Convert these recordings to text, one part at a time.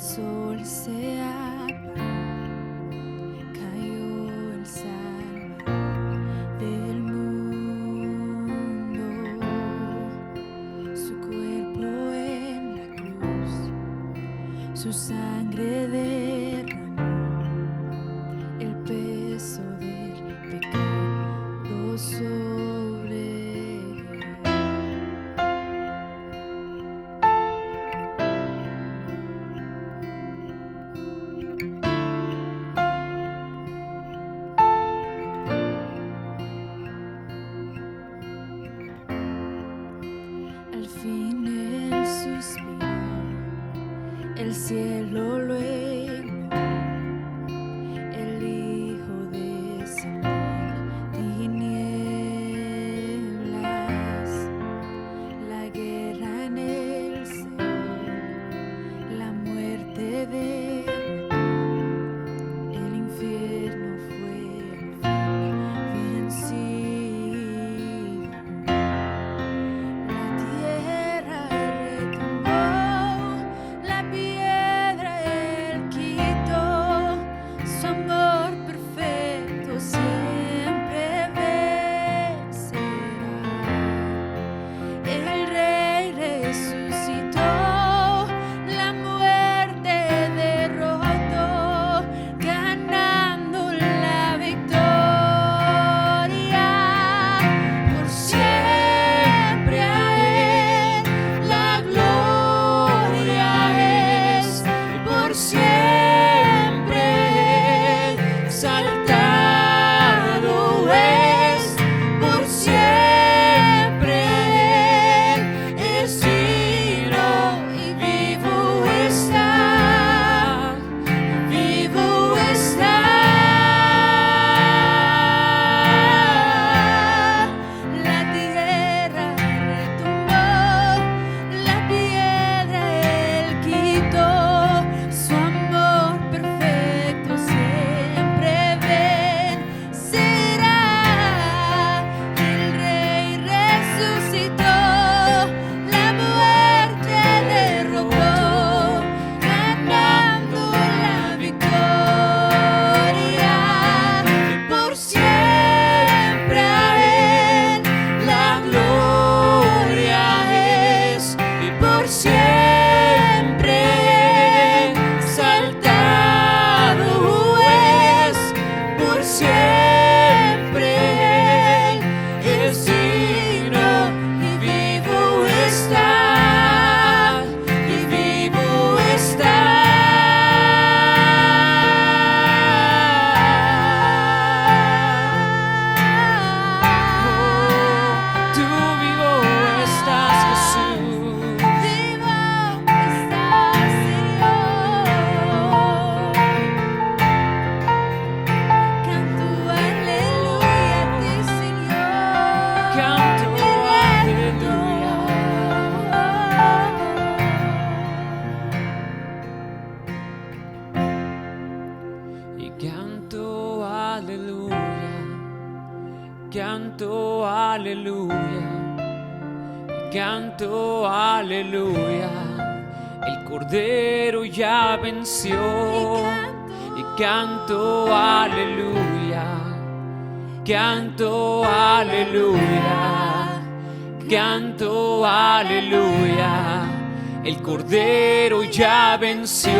sol se apaga, cayó el Salvador del mundo, su cuerpo en la cruz, su sangre derramó el peso del pecado sobre él. Al fin él suspiró, el cielo lo ignoró, el Hijo descendió en tinieblas, la guerra en el Seol, la muerte derrotó, el infierno fue vencido. La tierra retumbó, la piedra él quitó, su amor perfecto siempre vencerá. El Rey resucitó, la muerte derrotó, ganando la victoria. Por siempre a él la gloria es, por siempre exaltado es, por siempre es digno y vivo está, vivo está. La tierra retumbó, la piedra él quitó, su amor perfecto siempre vencerá. El Rey resucitó, la muerte derrotó, ganando la victoria. Por siempre a él la gloria es, y por siempre exaltado es, por siempre es digno y vivo está, y vivo está. Tú vivo estás, Jesús. Vivo estás, Señor. Canto aleluya a ti, Señor. Canto aleluya. Y canto aleluya, canto aleluya, y canto aleluya. El Cordero ya venció. Y canto aleluya, canto aleluya, canto aleluya. El Cordero ya venció.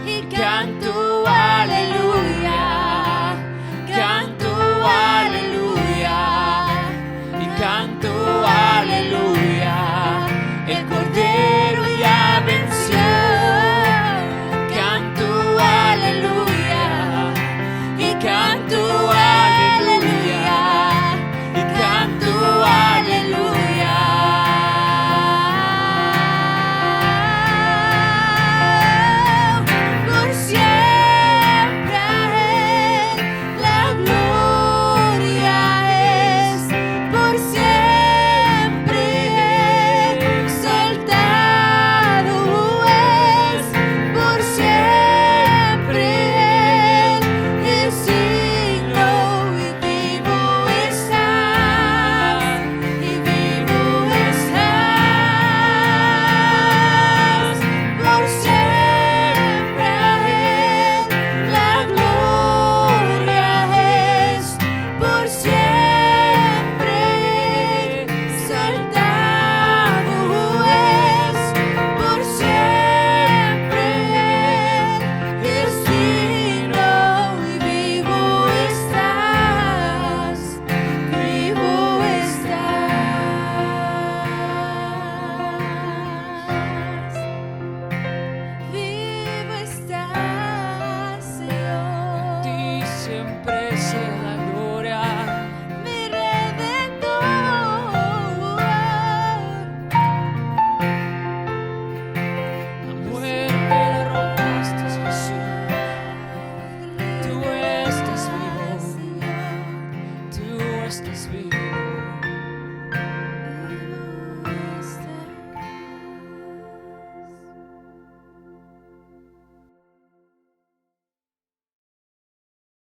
Y canto aleluya, canto aleluya, y canto aleluya. El Cordero ya venció. Canto aleluya, y canto aleluya, y canto aleluya. Por siempre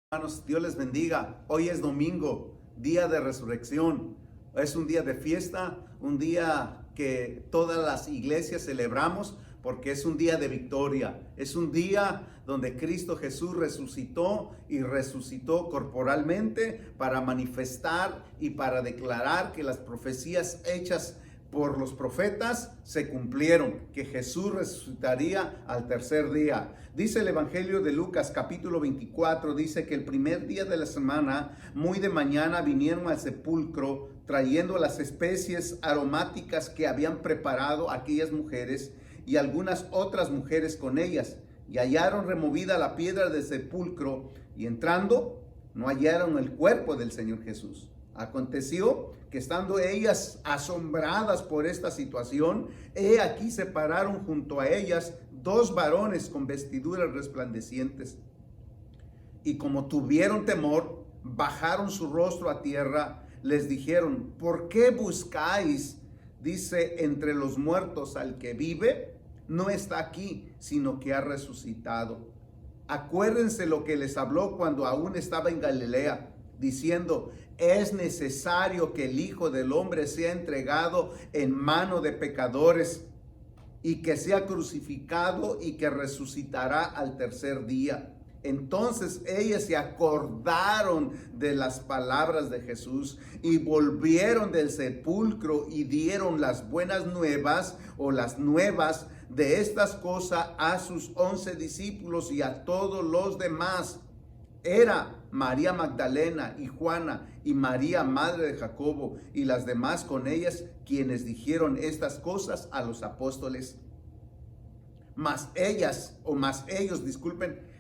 Hermanos, Dios les bendiga. Hoy es domingo, día de resurrección. Es un día de fiesta, un día que todas las iglesias celebramos porque es un día de victoria. Es un día donde Cristo Jesús resucitó y resucitó corporalmente para manifestar y para declarar que las profecías hechas por los profetas se cumplieron, que Jesús resucitaría al tercer día. Dice el Evangelio de Lucas capítulo 24, dice que el primer día de la semana, muy de mañana, vinieron al sepulcro trayendo las especies aromáticas que habían preparado aquellas mujeres y algunas otras mujeres con ellas, y hallaron removida la piedra del sepulcro, y entrando no hallaron el cuerpo del Señor Jesús. Aconteció que estando ellas asombradas por esta situación, he aquí se pararon junto a ellas dos varones con vestiduras resplandecientes. Y como tuvieron temor, bajaron su rostro a tierra, les dijeron: ¿por qué buscáis, dice, entre los muertos al que vive? No está aquí, sino que ha resucitado. Acuérdense lo que les habló cuando aún estaba en Galilea, diciendo: es necesario que el Hijo del Hombre sea entregado en mano de pecadores y que sea crucificado y que resucitará al tercer día. Entonces ellas se acordaron de las palabras de Jesús y volvieron del sepulcro y dieron las buenas nuevas o las nuevas de estas cosas a sus 11 discípulos y a todos los demás. Era María Magdalena y Juana y María, madre de Jacobo, y las demás con ellas, quienes dijeron estas cosas a los apóstoles. Mas ellos,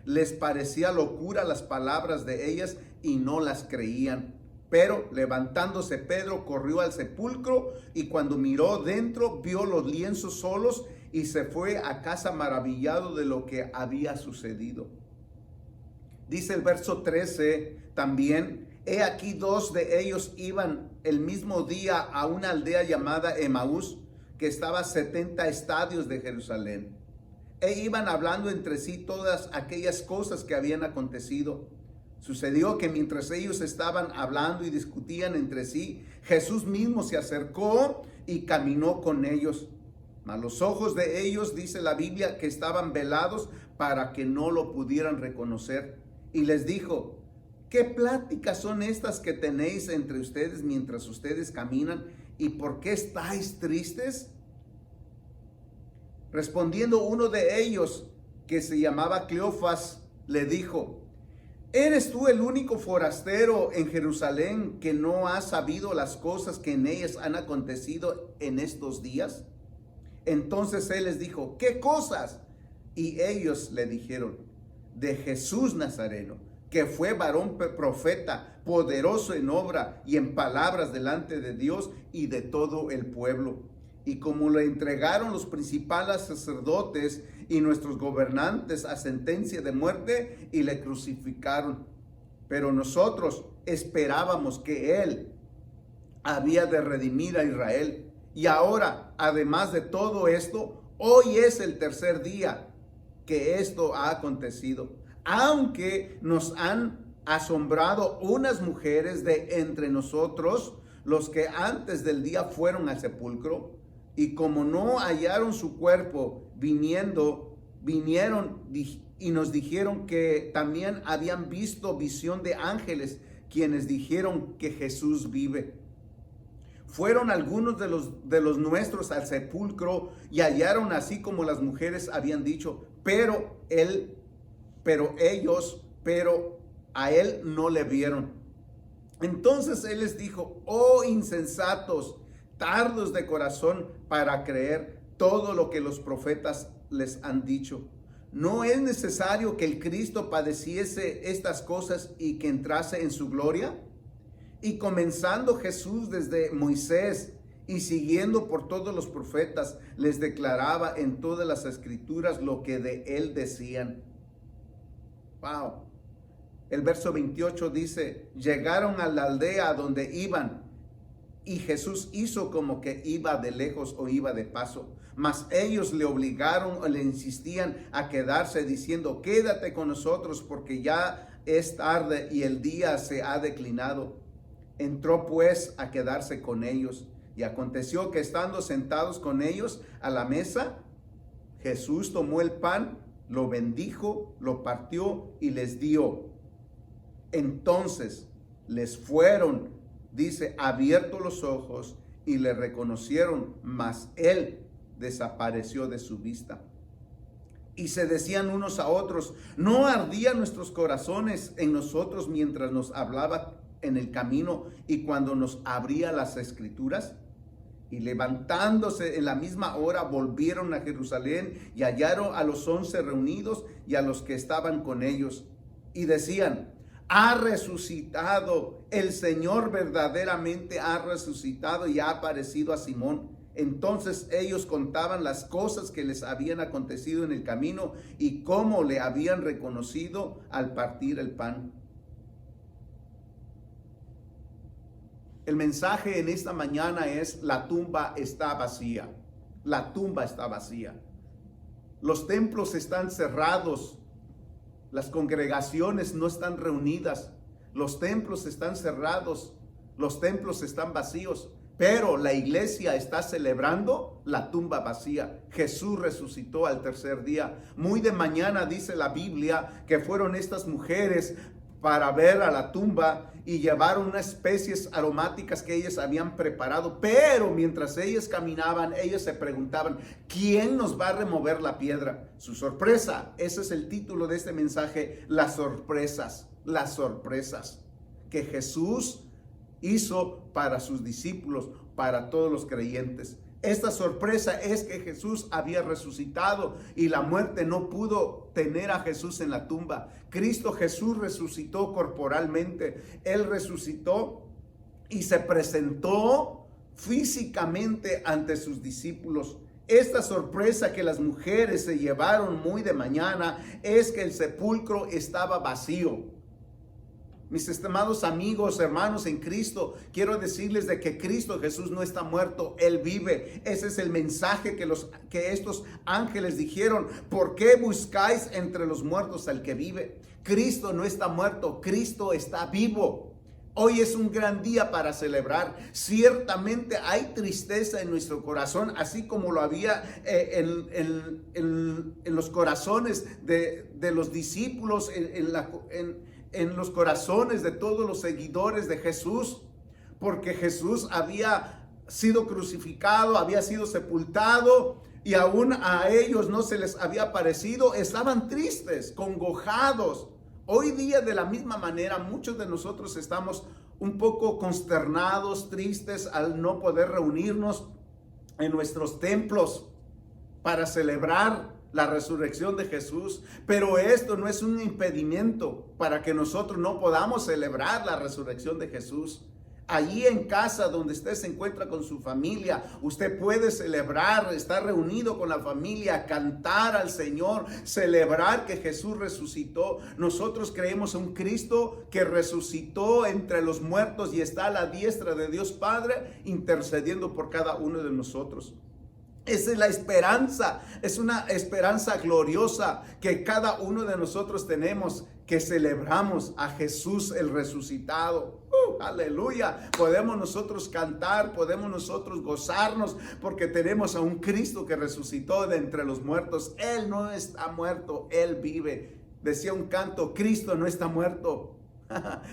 les parecía locura las palabras de ellas y no las creían. Pero levantándose Pedro corrió al sepulcro y cuando miró dentro vio los lienzos solos y se fue a casa maravillado de lo que había sucedido. Dice el verso 13 también: he aquí dos de ellos iban el mismo día a una aldea llamada Emaús, que estaba a 70 estadios de Jerusalén. E iban hablando entre sí todas aquellas cosas que habían acontecido. Sucedió que mientras ellos estaban hablando y discutían entre sí, Jesús mismo se acercó y caminó con ellos. Mas los ojos de ellos, dice la Biblia, que estaban velados para que no lo pudieran reconocer. Y les dijo: ¿qué pláticas son estas que tenéis entre ustedes mientras ustedes caminan? ¿Y por qué estáis tristes? Respondiendo uno de ellos, que se llamaba Cleofas, le dijo: ¿eres tú el único forastero en Jerusalén que no ha sabido las cosas que en ellas han acontecido en estos días? Entonces él les dijo: ¿qué cosas? Y ellos le dijeron: de Jesús Nazareno, que fue varón profeta, poderoso en obra y en palabras delante de Dios y de todo el pueblo. Y como le entregaron los principales sacerdotes y nuestros gobernantes a sentencia de muerte y le crucificaron. Pero nosotros esperábamos que él había de redimir a Israel. Y ahora, además de todo esto, hoy es el tercer día que esto ha acontecido, aunque nos han asombrado unas mujeres de entre nosotros, los que antes del día fueron al sepulcro, y como no hallaron su cuerpo, vinieron y nos dijeron que también habían visto visión de ángeles, quienes dijeron que Jesús vive. Fueron algunos de los nuestros al sepulcro y hallaron así como las mujeres habían dicho, pero a él no le vieron. Entonces él les dijo: oh insensatos, tardos de corazón para creer todo lo que los profetas les han dicho. ¿No es necesario que el Cristo padeciese estas cosas y que entrase en su gloria? Y comenzando Jesús desde Moisés y siguiendo por todos los profetas, les declaraba en todas las escrituras lo que de él decían. Wow. El verso 28 dice: llegaron a la aldea donde iban, y Jesús hizo como que iba de lejos o iba de paso. Mas ellos le obligaron o le insistían a quedarse, diciendo: quédate con nosotros, porque ya es tarde y el día se ha declinado. Entró pues a quedarse con ellos. Y aconteció que estando sentados con ellos a la mesa, Jesús tomó el pan, lo bendijo, lo partió y les dio. Entonces les fueron, dice, abiertos los ojos y le reconocieron, mas él desapareció de su vista. Y se decían unos a otros: ¿no ardían nuestros corazones en nosotros mientras nos hablaba en el camino y cuando nos abría las escrituras? Y levantándose en la misma hora, volvieron a Jerusalén y hallaron a los 11 reunidos y a los que estaban con ellos. Y decían: ha resucitado, el Señor verdaderamente ha resucitado y ha aparecido a Simón. Entonces ellos contaban las cosas que les habían acontecido en el camino y cómo le habían reconocido al partir el pan. El mensaje en esta mañana es: la tumba está vacía. La tumba está vacía. Los templos están cerrados. Las congregaciones no están reunidas. Los templos están cerrados. Los templos están vacíos. Pero la iglesia está celebrando la tumba vacía. Jesús resucitó al tercer día. Muy de mañana dice la Biblia que fueron estas mujeres para ver a la tumba y llevaron unas especies aromáticas que ellas habían preparado. Pero mientras ellas caminaban, ellas se preguntaban: ¿quién nos va a remover la piedra? Su sorpresa. Ese es el título de este mensaje: las sorpresas que Jesús hizo para sus discípulos, para todos los creyentes. Esta sorpresa es que Jesús había resucitado y la muerte no pudo tener a Jesús en la tumba. Cristo Jesús resucitó corporalmente. Él resucitó y se presentó físicamente ante sus discípulos. Esta sorpresa que las mujeres se llevaron muy de mañana es que el sepulcro estaba vacío. Mis estimados amigos, hermanos en Cristo, quiero decirles de que Cristo Jesús no está muerto, Él vive. Ese es el mensaje que estos ángeles dijeron: ¿por qué buscáis entre los muertos al que vive? Cristo no está muerto, Cristo está vivo. Hoy es un gran día para celebrar. Ciertamente hay tristeza en nuestro corazón, así como lo había en los corazones de los discípulos, en los corazones de todos los seguidores de Jesús, porque Jesús había sido crucificado, había sido sepultado y aún a ellos no se les había aparecido. Estaban tristes, congojados. Hoy día, de la misma manera, muchos de nosotros estamos un poco consternados, tristes al no poder reunirnos en nuestros templos para celebrar la resurrección de Jesús. Pero esto no es un impedimento para que nosotros no podamos celebrar la resurrección de Jesús. Allí en casa donde usted se encuentra con su familia, usted puede celebrar, estar reunido con la familia, cantar al Señor, celebrar que Jesús resucitó. Nosotros creemos en un Cristo que resucitó entre los muertos y está a la diestra de Dios Padre, intercediendo por cada uno de nosotros. Esa es la esperanza, es una esperanza gloriosa que cada uno de nosotros tenemos, que celebramos a Jesús el resucitado. Aleluya. Podemos nosotros cantar, podemos nosotros gozarnos porque tenemos a un Cristo que resucitó de entre los muertos. Él no está muerto, Él vive. Decía un canto: Cristo no está muerto.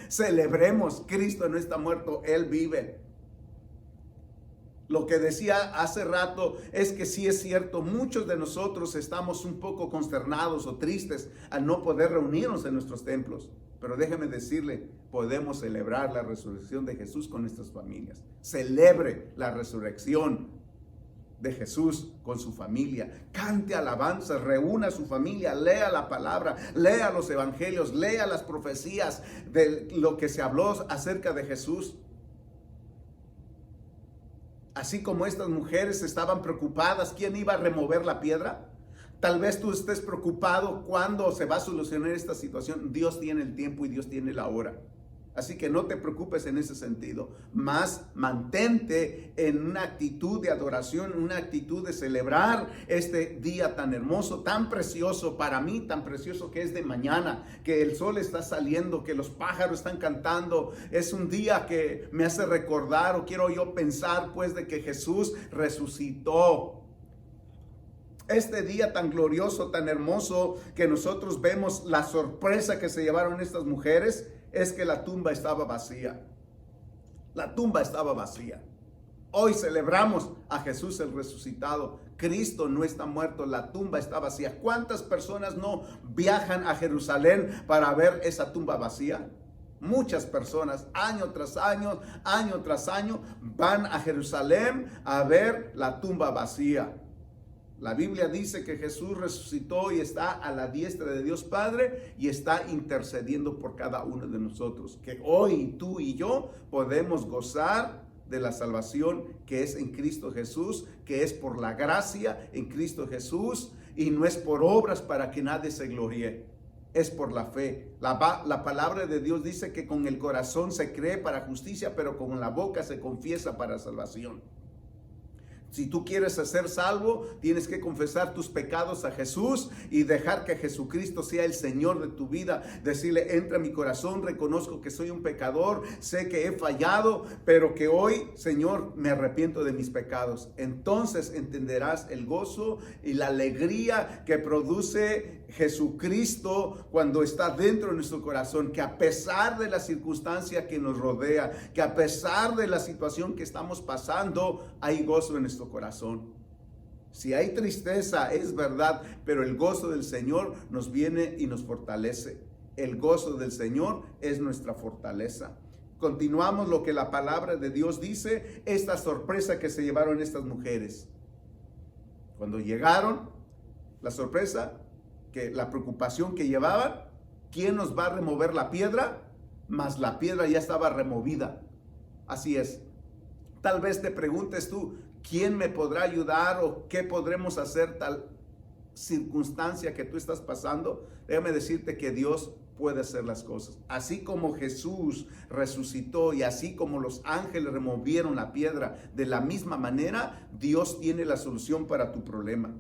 Celebremos, Cristo no está muerto, Él vive. Lo que decía hace rato es que sí es cierto, muchos de nosotros estamos un poco consternados o tristes al no poder reunirnos en nuestros templos. Pero déjeme decirle, podemos celebrar la resurrección de Jesús con nuestras familias. Celebre la resurrección de Jesús con su familia. Cante alabanzas, reúna a su familia, lea la palabra, lea los evangelios, lea las profecías de lo que se habló acerca de Jesús. Así como estas mujeres estaban preocupadas, ¿quién iba a remover la piedra? Tal vez tú estés preocupado cuándo se va a solucionar esta situación. Dios tiene el tiempo y Dios tiene la hora. Así que no te preocupes en ese sentido, más mantente en una actitud de adoración, una actitud de celebrar este día tan hermoso, tan precioso para mí, tan precioso que es de mañana, que el sol está saliendo, que los pájaros están cantando. Es un día que me hace recordar, o quiero yo pensar pues, de que Jesús resucitó. Este día tan glorioso, tan hermoso, que nosotros vemos la sorpresa que se llevaron estas mujeres, es que la tumba estaba vacía. La tumba estaba vacía. Hoy celebramos a Jesús el resucitado. Cristo no está muerto, la tumba está vacía. ¿Cuántas personas no viajan a Jerusalén para ver esa tumba vacía? Muchas personas, año tras año tras año, van a Jerusalén a ver la tumba vacía. La Biblia dice que Jesús resucitó y está a la diestra de Dios Padre y está intercediendo por cada uno de nosotros. Que hoy tú y yo podemos gozar de la salvación que es en Cristo Jesús, que es por la gracia en Cristo Jesús y no es por obras para que nadie se gloríe. Es por la fe. La palabra de Dios dice que con el corazón se cree para justicia, pero con la boca se confiesa para salvación. Si tú quieres ser salvo, tienes que confesar tus pecados a Jesús y dejar que Jesucristo sea el Señor de tu vida. Decirle, entra a mi corazón, reconozco que soy un pecador, sé que he fallado, pero que hoy, Señor, me arrepiento de mis pecados. Entonces entenderás el gozo y la alegría que produce Jesucristo cuando está dentro de nuestro corazón, que a pesar de la circunstancia que nos rodea, que a pesar de la situación que estamos pasando, hay gozo en nuestro corazón. Si hay tristeza, es verdad, pero el gozo del Señor nos viene y nos fortalece. El gozo del Señor es nuestra fortaleza. Continuamos lo que la palabra de Dios dice, esta sorpresa que se llevaron estas mujeres. Cuando llegaron, la sorpresa, que la preocupación que llevaban, ¿quién nos va a remover la piedra? Mas la piedra ya estaba removida. Así es. Tal vez te preguntes tú, ¿quién me podrá ayudar o qué podremos hacer tal circunstancia que tú estás pasando? Déjame decirte que Dios puede hacer las cosas. Así como Jesús resucitó y así como los ángeles removieron la piedra, de la misma manera Dios tiene la solución para tu problema.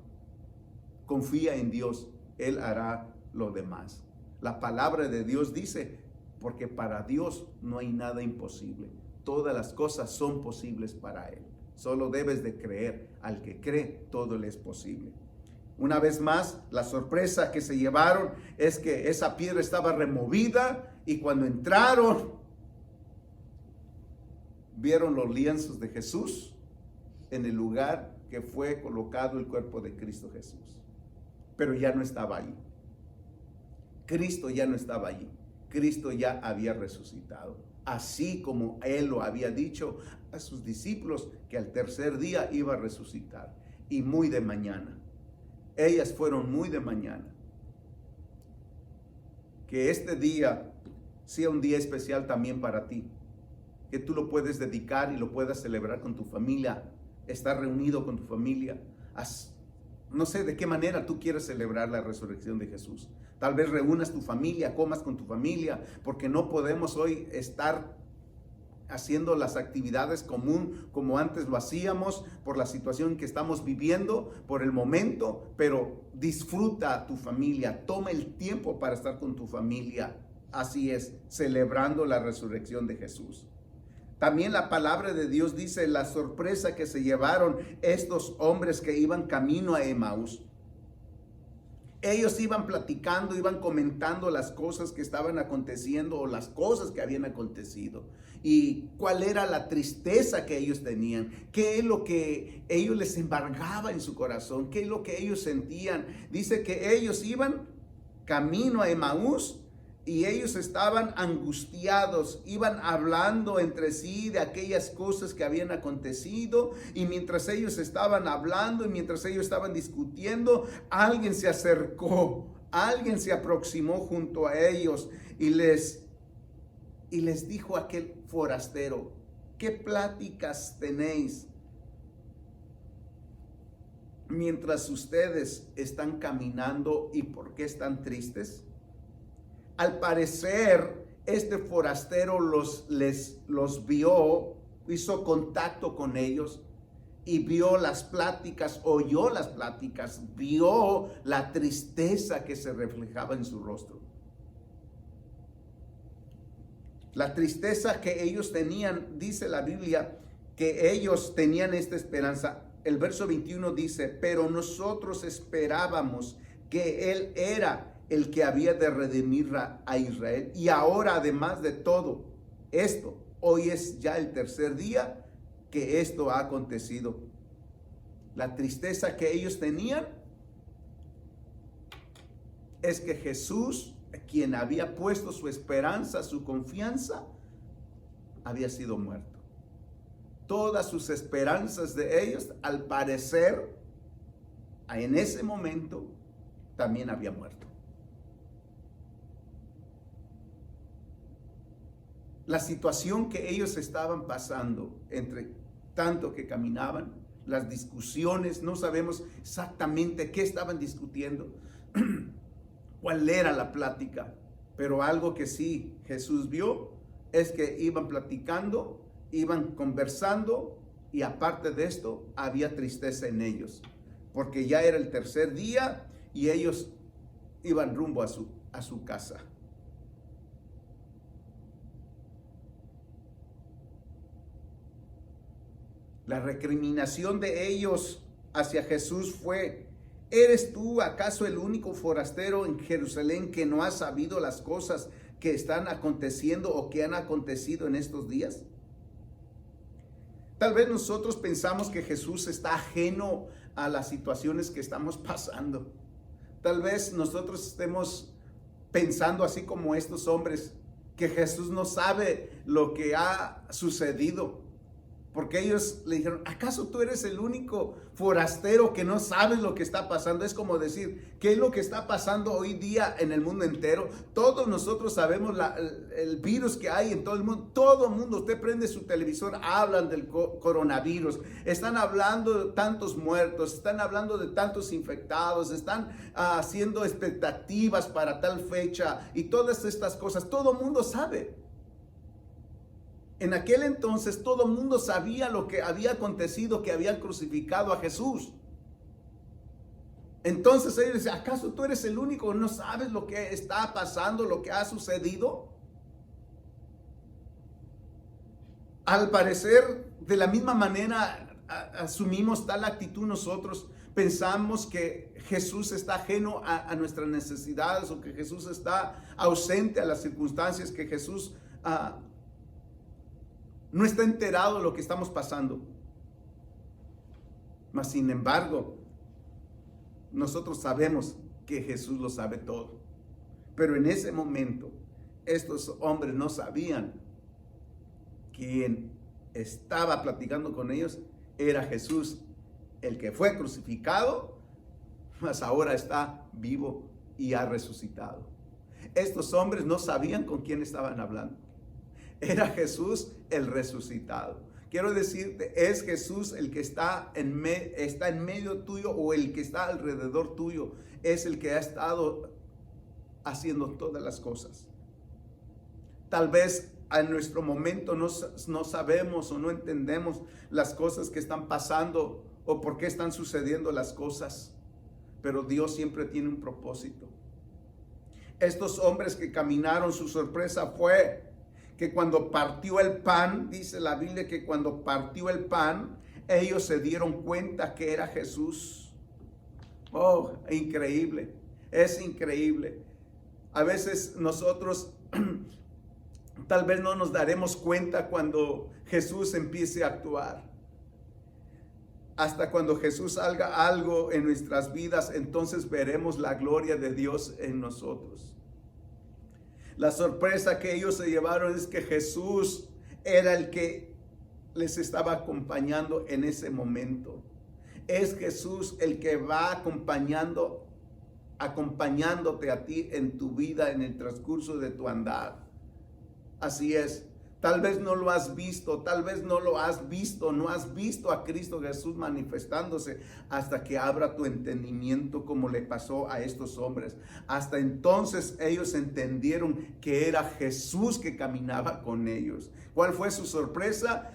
Confía en Dios, Él hará lo demás. La palabra de Dios dice, porque para Dios no hay nada imposible. Todas las cosas son posibles para Él. Solo debes de creer. Al que cree, todo le es posible. Una vez más, la sorpresa que se llevaron es que esa piedra estaba removida y cuando entraron, vieron los lienzos de Jesús en el lugar que fue colocado el cuerpo de Cristo Jesús. Pero ya no estaba allí. Cristo ya no estaba allí. Cristo ya había resucitado. Así como Él lo había dicho a sus discípulos que al tercer día iba a resucitar. Y muy de mañana. Ellas fueron muy de mañana. Que este día sea un día especial también para ti. Que tú lo puedes dedicar y lo puedas celebrar con tu familia. Estar reunido con tu familia. No sé de qué manera tú quieres celebrar la resurrección de Jesús. Tal vez reúnas tu familia, comas con tu familia, porque no podemos hoy estar haciendo las actividades común como antes lo hacíamos por la situación que estamos viviendo por el momento, pero disfruta a tu familia, toma el tiempo para estar con tu familia. Así es, celebrando la resurrección de Jesús. También la palabra de Dios dice la sorpresa que se llevaron estos hombres que iban camino a Emaús. Ellos iban platicando, iban comentando las cosas que estaban aconteciendo o las cosas que habían acontecido. Y cuál era la tristeza que ellos tenían, qué es lo que ellos les embargaba en su corazón, qué es lo que ellos sentían. Dice que ellos iban camino a Emaús. Y ellos estaban angustiados, iban hablando entre sí de aquellas cosas que habían acontecido. Y mientras ellos estaban hablando y mientras ellos estaban discutiendo, alguien se acercó, alguien se aproximó junto a ellos y les dijo a aquel forastero, ¿qué pláticas tenéis mientras ustedes están caminando y por qué están tristes? Al parecer, este forastero los vio, hizo contacto con ellos y vio las pláticas, oyó las pláticas, vio la tristeza que se reflejaba en su rostro. La tristeza que ellos tenían, dice la Biblia, que ellos tenían esta esperanza. El verso 21 dice, pero nosotros esperábamos que Él era el que había de redimir a Israel. Y ahora, además de todo esto, hoy es ya el tercer día que esto ha acontecido. La tristeza que ellos tenían es que Jesús, quien había puesto su esperanza, su confianza, había sido muerto. Todas sus esperanzas de ellos, al parecer, en ese momento, también había muerto. La situación que ellos estaban pasando, entre tanto que caminaban, las discusiones, no sabemos exactamente qué estaban discutiendo, cuál era la plática, pero algo que sí Jesús vio es que iban platicando, iban conversando, y aparte de esto había tristeza en ellos, porque ya era el tercer día y ellos iban rumbo a su casa. La recriminación de ellos hacia Jesús fue: ¿eres tú acaso el único forastero en Jerusalén que no ha sabido las cosas que están aconteciendo o que han acontecido en estos días? Tal vez nosotros pensamos que Jesús está ajeno a las situaciones que estamos pasando. Tal vez nosotros estemos pensando, así como estos hombres, que Jesús no sabe lo que ha sucedido. Porque ellos le dijeron, ¿acaso tú eres el único forastero que no sabes lo que está pasando? Es como decir, ¿qué es lo que está pasando hoy día en el mundo entero? Todos nosotros sabemos el virus que hay en todo el mundo. Todo el mundo, usted prende su televisor, hablan del coronavirus. Están hablando de tantos muertos, están hablando de tantos infectados, están haciendo expectativas para tal fecha y todas estas cosas. Todo el mundo sabe. En aquel entonces todo el mundo sabía lo que había acontecido, que habían crucificado a Jesús. Entonces ellos decían, ¿acaso tú eres el único que no sabes lo que está pasando, lo que ha sucedido? Al parecer, de la misma manera, asumimos tal actitud nosotros. Pensamos que Jesús está ajeno a nuestras necesidades, o que Jesús está ausente a las circunstancias, que Jesús no está enterado de lo que estamos pasando. Mas sin embargo, nosotros sabemos que Jesús lo sabe todo. Pero en ese momento, estos hombres no sabían quién estaba platicando con ellos era Jesús, el que fue crucificado, mas ahora está vivo y ha resucitado. Estos hombres no sabían con quién estaban hablando. Era Jesús el resucitado. Quiero decirte, es Jesús el que está en medio tuyo, o el que está alrededor tuyo. Es el que ha estado haciendo todas las cosas. Tal vez en nuestro momento no sabemos o no entendemos las cosas que están pasando o por qué están sucediendo las cosas. Pero Dios siempre tiene un propósito. Estos hombres que caminaron, su sorpresa fue que cuando partió el pan, dice la Biblia que cuando partió el pan, ellos se dieron cuenta que era Jesús. Oh, increíble, es increíble. A veces nosotros tal vez no nos daremos cuenta cuando Jesús empiece a actuar. Hasta cuando Jesús haga algo en nuestras vidas, entonces veremos la gloria de Dios en nosotros. La sorpresa que ellos se llevaron es que Jesús era el que les estaba acompañando en ese momento. Es Jesús el que va acompañándote a ti en tu vida, en el transcurso de tu andar. Así es. Tal vez no lo has visto, tal vez no lo has visto, no has visto a Cristo Jesús manifestándose hasta que abra tu entendimiento, como le pasó a estos hombres. Hasta entonces ellos entendieron que era Jesús que caminaba con ellos. ¿Cuál fue su sorpresa?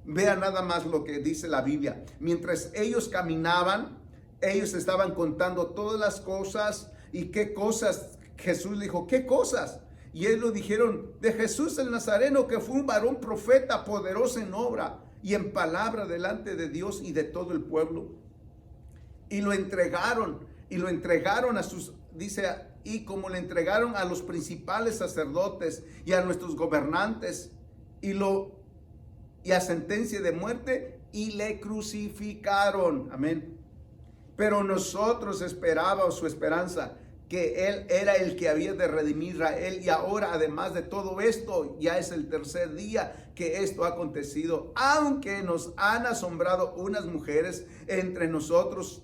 Vea nada más lo que dice la Biblia. Mientras ellos caminaban, ellos estaban contando todas las cosas. ¿Y qué cosas? Jesús le dijo, ¿qué cosas? Y ellos lo dijeron, de Jesús el Nazareno, que fue un varón profeta, poderoso en obra y en palabra delante de Dios y de todo el pueblo. Y lo entregaron a sus, dice, y como le entregaron a los principales sacerdotes y a nuestros gobernantes, y a sentencia de muerte, y le crucificaron. Amén. Pero nosotros esperábamos su esperanza, que Él era el que había de redimir a Israel. Y ahora, además de todo esto, ya es el tercer día que esto ha acontecido. Aunque nos han asombrado unas mujeres entre nosotros,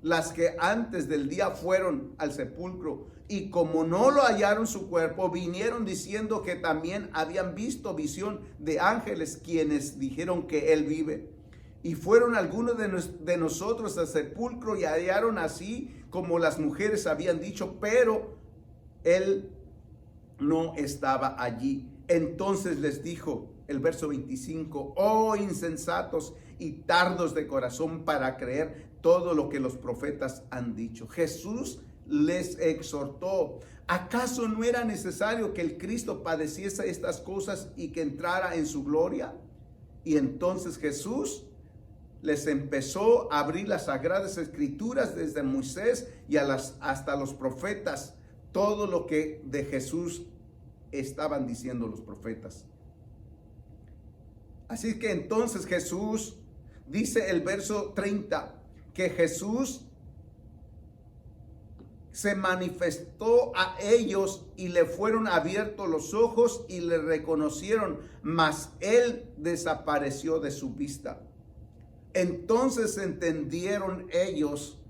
las que antes del día fueron al sepulcro, y como no lo hallaron su cuerpo, vinieron diciendo que también habían visto visión de ángeles, quienes dijeron que Él vive. Y fueron algunos de nosotros al sepulcro y hallaron así como las mujeres habían dicho, pero Él no estaba allí. Entonces les dijo, el verso 25, oh insensatos y tardos de corazón para creer todo lo que los profetas han dicho. Jesús les exhortó, ¿acaso no era necesario que el Cristo padeciese estas cosas y que entrara en su gloria? Y entonces Jesús les empezó a abrir las sagradas escrituras desde Moisés y hasta los profetas, todo lo que de Jesús estaban diciendo los profetas. Así que entonces Jesús, dice el verso 30, que Jesús se manifestó a ellos y le fueron abiertos los ojos y le reconocieron, mas Él desapareció de su vista. Entonces entendieron ellos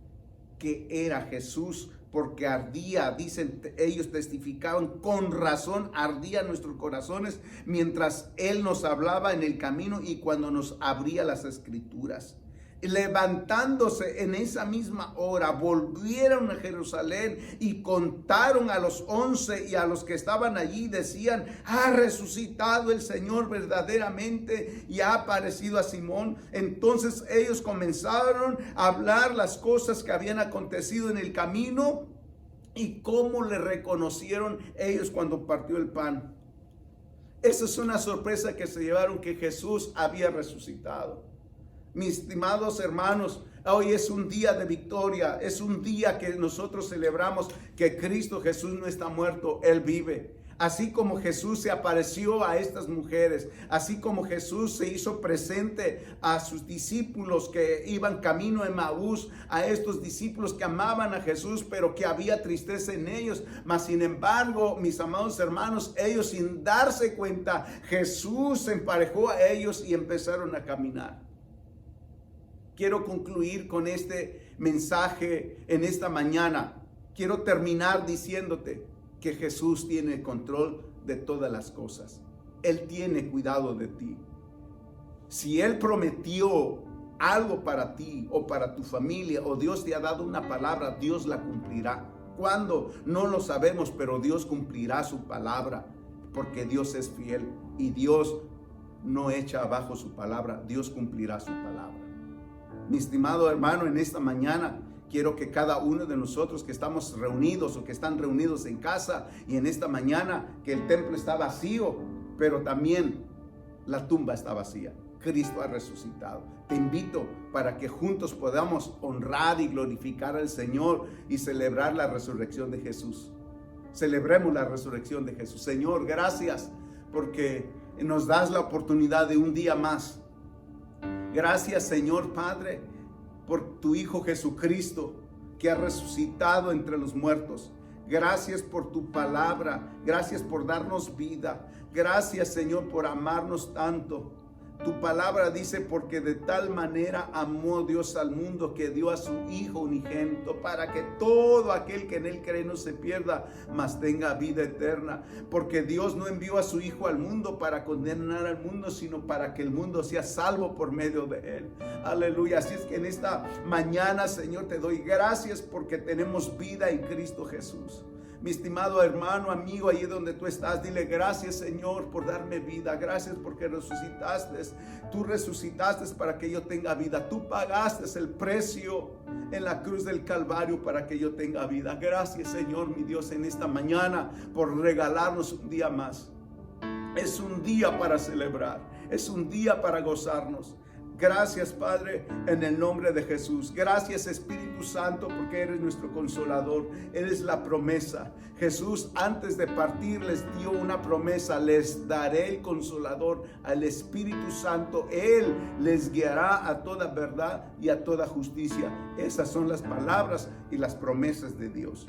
que era Jesús, porque ardía, dicen ellos, testificaban, con razón ardían nuestros corazones mientras Él nos hablaba en el camino y cuando nos abría las escrituras. Levantándose en esa misma hora, volvieron a Jerusalén y contaron a los 11 y a los que estaban allí, decían, ha resucitado el Señor verdaderamente y ha aparecido a Simón. Entonces ellos comenzaron a hablar las cosas que habían acontecido en el camino y cómo le reconocieron ellos cuando partió el pan. Esa es una sorpresa que se llevaron, que Jesús había resucitado. Mis estimados hermanos, hoy es un día de victoria, es un día que nosotros celebramos que Cristo Jesús no está muerto, Él vive. Así como Jesús se apareció a estas mujeres, así como Jesús se hizo presente a sus discípulos que iban camino a Emaús, a estos discípulos que amaban a Jesús, pero que había tristeza en ellos. Mas sin embargo, mis amados hermanos, ellos sin darse cuenta, Jesús se emparejó a ellos y empezaron a caminar. Quiero concluir con este mensaje en esta mañana. Quiero terminar diciéndote que Jesús tiene el control de todas las cosas. Él tiene cuidado de ti. Si Él prometió algo para ti o para tu familia, o Dios te ha dado una palabra, Dios la cumplirá. ¿Cuándo? No lo sabemos, pero Dios cumplirá su palabra, porque Dios es fiel y Dios no echa abajo su palabra. Dios cumplirá su palabra. Mi estimado hermano, en esta mañana quiero que cada uno de nosotros que estamos reunidos o que están reunidos en casa, y en esta mañana que el templo está vacío, pero también la tumba está vacía. Cristo ha resucitado. Te invito para que juntos podamos honrar y glorificar al Señor y celebrar la resurrección de Jesús. Celebremos la resurrección de Jesús. Señor, gracias porque nos das la oportunidad de un día más. Gracias, Señor Padre, por tu Hijo Jesucristo, que ha resucitado entre los muertos. Gracias por tu palabra. Gracias por darnos vida. Gracias, Señor, por amarnos tanto. Tu palabra dice, porque de tal manera amó Dios al mundo que dio a su Hijo unigénito, para que todo aquel que en él cree no se pierda, mas tenga vida eterna. Porque Dios no envió a su Hijo al mundo para condenar al mundo, sino para que el mundo sea salvo por medio de él. Aleluya. Así es que en esta mañana, Señor, te doy gracias porque tenemos vida en Cristo Jesús. Mi estimado hermano, amigo, ahí donde tú estás, dile gracias, Señor, por darme vida. Gracias porque resucitaste. Tú resucitaste para que yo tenga vida. Tú pagaste el precio en la cruz del Calvario para que yo tenga vida. Gracias, Señor, mi Dios, en esta mañana por regalarnos un día más. Es un día para celebrar. Es un día para gozarnos. Gracias, Padre, en el nombre de Jesús. Gracias, Espíritu Santo, porque eres nuestro consolador. Eres la promesa. Jesús, antes de partir, les dio una promesa. Les daré el consolador, al Espíritu Santo. Él les guiará a toda verdad y a toda justicia. Esas son las palabras y las promesas de Dios.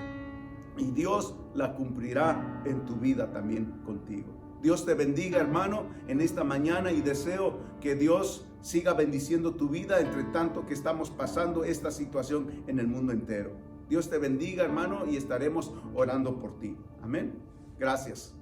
Y Dios la cumplirá en tu vida también contigo. Dios te bendiga, hermano, en esta mañana, y deseo que Dios siga bendiciendo tu vida entre tanto que estamos pasando esta situación en el mundo entero. Dios te bendiga, hermano, y estaremos orando por ti. Amén. Gracias.